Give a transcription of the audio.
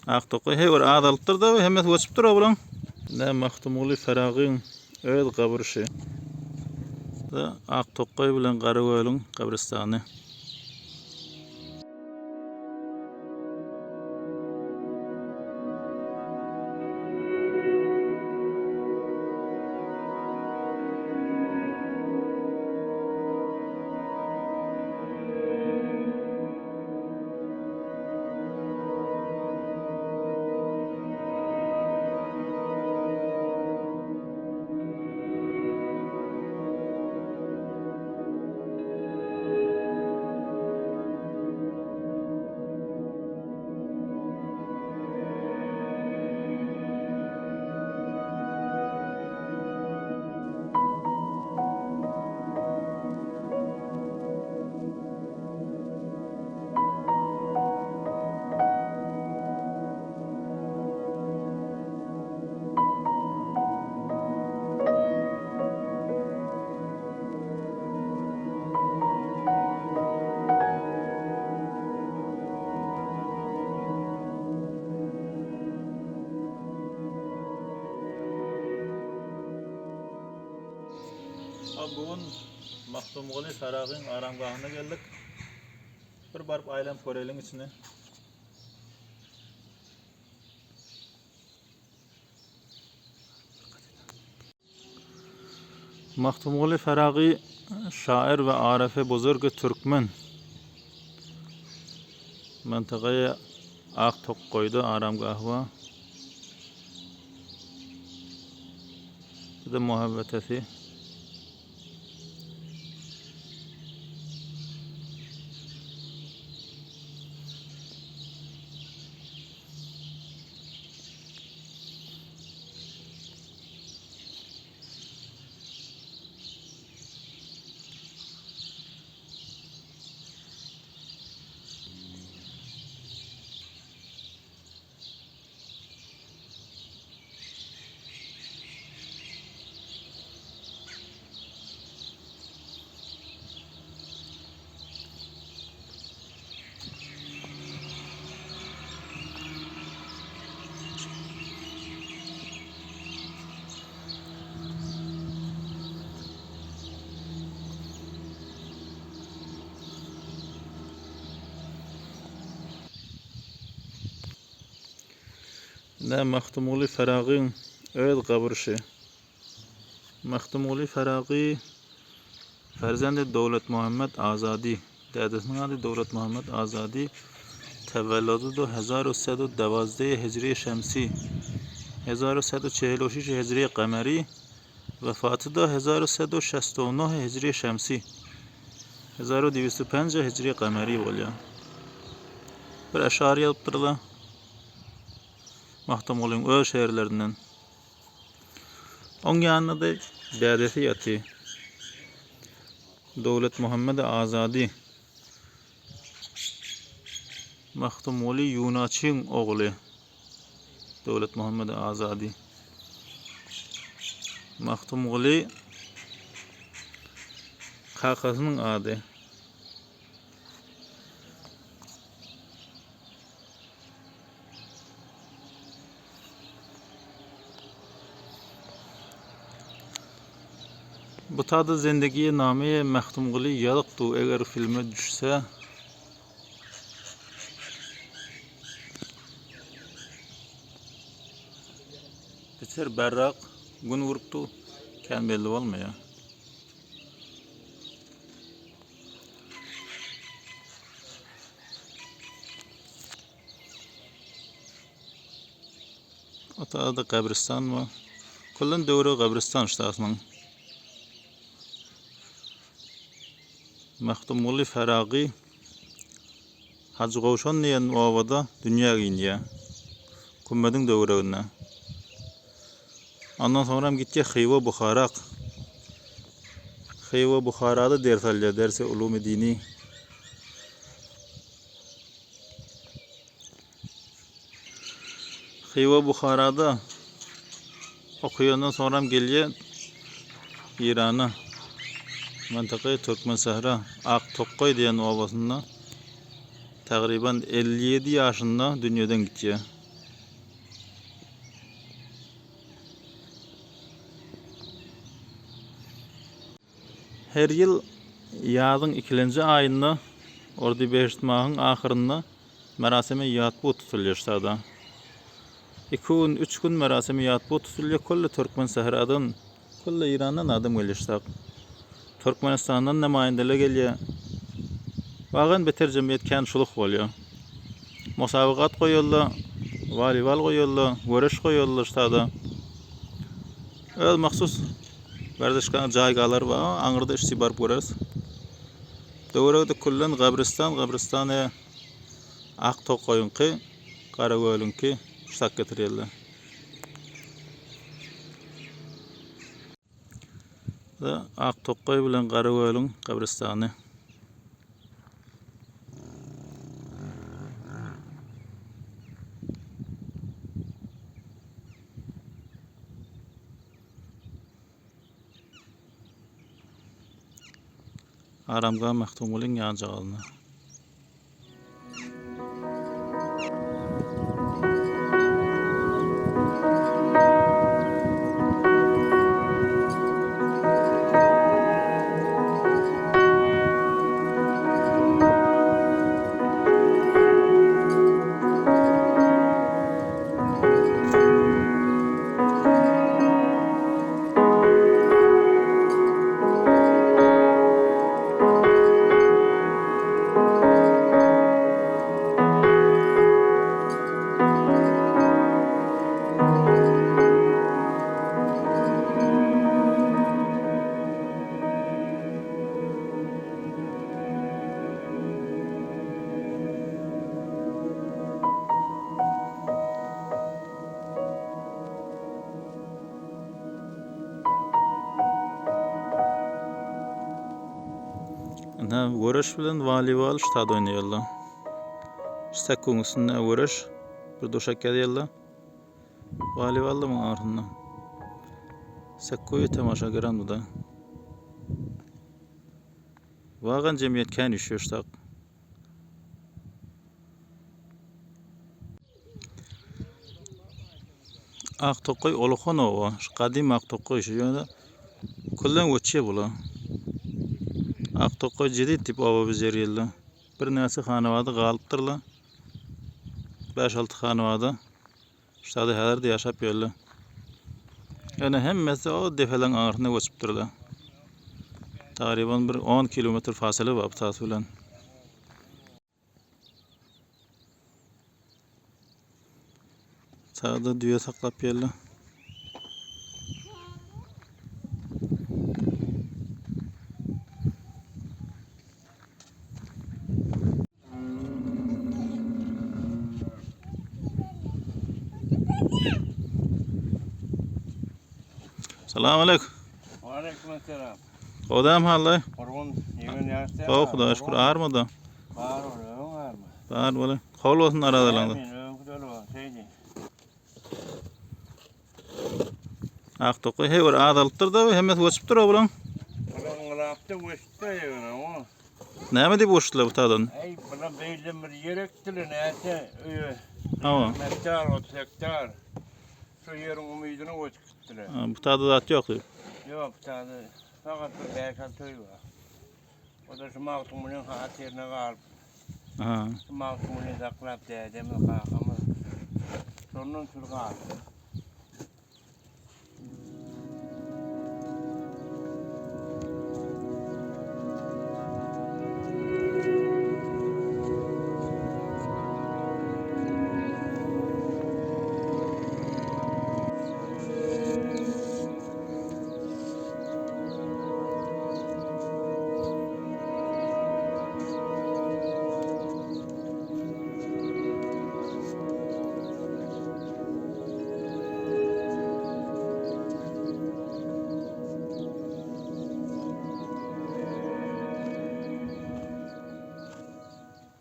Aqtoqay hever adalıptır da hemen geçip dur bulan. Ne Mahtumuli Ferag'ın öz qabrışı. Da Aqtoqay bilen Qaragöl'ün qabristanı. Bugün Mahtumuli Ferag'ın aramgahına geldik. Bir barıp ailem koreylin içine. Mahtumuli Ferag'ı şair ve arife buzurg Türkmen. Mantıqaya Aqtoqay'da aramgahı. Bir de muhabbetesi. Ne Mahtumuli Ferag'ın öz qabrışı. Mahtumuli Ferag'ı Ferzende Devlet Muhammed Azadi. Dedesinin adı Devlet Muhammed Azadi. Tevellüdü de 1312 Hicri Şemsi. 1346 Hicri Qameri. Vefatı da 1369 Hicri Şemsi. 1205 Hicri Qameri bolya. Bir eşari yaptırıla. Mahtumul'un öz şehirlerinden. Onun yanında da dedesi yatı. Devlet Muhammed Azadi. Mahtumuli Yunaç'ın oğlu. Devlet Muhammed Azadi. Mahtumuli kakasının adı. Bu tadı zindegiye nameye Mahtumuli yalıqdı eğer filme düşse. Geçer berrak gün vuruptu ken belli olmuyor. O tadı kabristan mı? Kullan doğru kabristan işte aslında. Mahtumuli Ferag'ı Hacı Qavşan diyen ovada dünya giyince. Kummedin doğruğuna. Ondan sonra gitti Xiva Bukharak. Xiva Bukhara'da ders alıyor. Dersi ulûm-i dini. Xiva Bukhara'da okuyandan sonra geliyor İran'a. Mantıqı Türkmen Sahra Aqtoqay diyen ovasında takriben 57 yaşında dünyadan gidiyor. Her yıl yazın 2-nji aýynda ordy beşmagyň ahyrynda merasime ýatby tutulýar şada. 2 gün, 3 gün merasime ýatby tutulýar. Kolle Türkmen sehradan, kolle İrandan adam gelýär. Türkmenistandan nemaýandeler gelýär. Bagan beter jemgyýet känşuluk bolýar. Musabagat goýullar, volleyball goýullar, göreş goýullar şada. Öz maksus berdeşkan jaýgalar bar, aňyrda işçi barıp göres. Döwregde kullan gabristana Aktokoýunky, Garagölünki ştak getirýärler. Da Aktokoy bilen Garagölüň gabristany. Aramga Mahtumulyn ýanjagyna. Anda göreş bilen voleybol ştat oynayarlar. Sekkuň üstünde göreş, bir doşak edýärler. Voleybol da maň arhynda. Sekkuýy tamaşa geren bu da. Wagan jemgyýet kän işýär ştak. Aktokoy Olukhanowa, gadim Aktokoy şu ýönde kullan göçe bolar. Aktokoy jedi tip aba bezerýärler. Bir näse hanawada galypdyrlar. 5-6 hanawada ştada häzirde ýaşap ýörler. Ýöne hemmesi o defeleň agyryna göçüp durlar. Tagryban bir 10 kilometr fasyle bar bu bilen. Sağda düýe saklap ýerler. Salam aleykum. Aleykümselam. Odam haly? Orgun ýegen ýaşda. O Hudaýa şükür armady? Bar barmy? Bar bola. Howul bolsun aradalaňda. Aktokoy hewer adalypdyr da hemmet göçüp dur bolan. Olapda göçüpdi ýöne o. Näme diýip goşdylar bu tadan? Ey bana beýlem bir ýerekdile näse öýe. Hawa. Hektar, 30 hektar. Şu ýeriň umydyna göçüp gitdiler. Bu tada zat ýok diýip. Ýok, taýdy. Fakat bir bäşan töý bar. O da şu Mahtumyň hatyrına galyp. Aha. Mahtumyny saklap dädemi kakamy. Sonun türga.